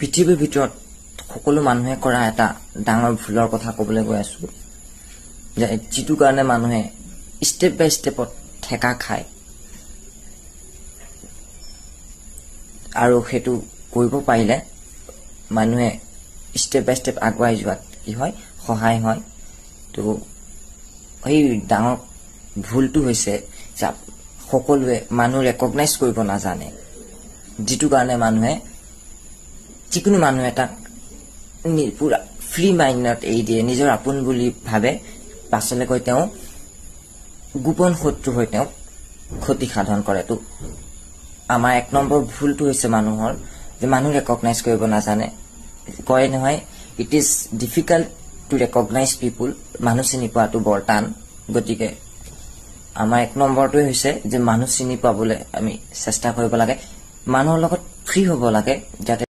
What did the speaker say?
পৃথিৱীৰ ভিতৰত সকলো মানুহে কৰা এটা ডাঙৰ ভুলৰ কথা ক'বলৈ গৈ আছো যে যিটো কাৰণে মানুহে ষ্টেপ বাই ষ্টেপত ঠেকা খায় আৰু সেইটো কৰিব পাৰিলে মানুহে ষ্টেপ বাই ষ্টেপ আগুৱাই যোৱাত কি হয় সহায় হয় তো এই ডাঙৰ ভুলটো হৈছে যে সকলোৱে মানুহ ৰেকগনাইজ কৰিব নাজানে যিটো কাৰণে মানুহে যিকোনো মানুহ এটা পুৰা ফ্ৰী মাইণ্ডত এৰি দিয়ে নিজৰ আপোন বুলি ভাবে পাছলৈ গৈ তেওঁ গোপন শত্ৰু হৈ তেওঁ ক্ষতি সাধন কৰে তো আমাৰ এক নম্বৰ ভুলটো হৈছে মানুহৰ যে মানুহ ৰেকগনাইজ কৰিব নাজানে কয় নহয় it is difficult to recognise people মানুহ চিনি পোৱাটো বৰ টান গতিকে আমাৰ এক নম্বৰটোৱে হৈছে যে মানুহ চিনি পাবলৈ আমি চেষ্টা কৰিব লাগে মানুহৰ লগত ফ্ৰী হ'ব লাগে যাতে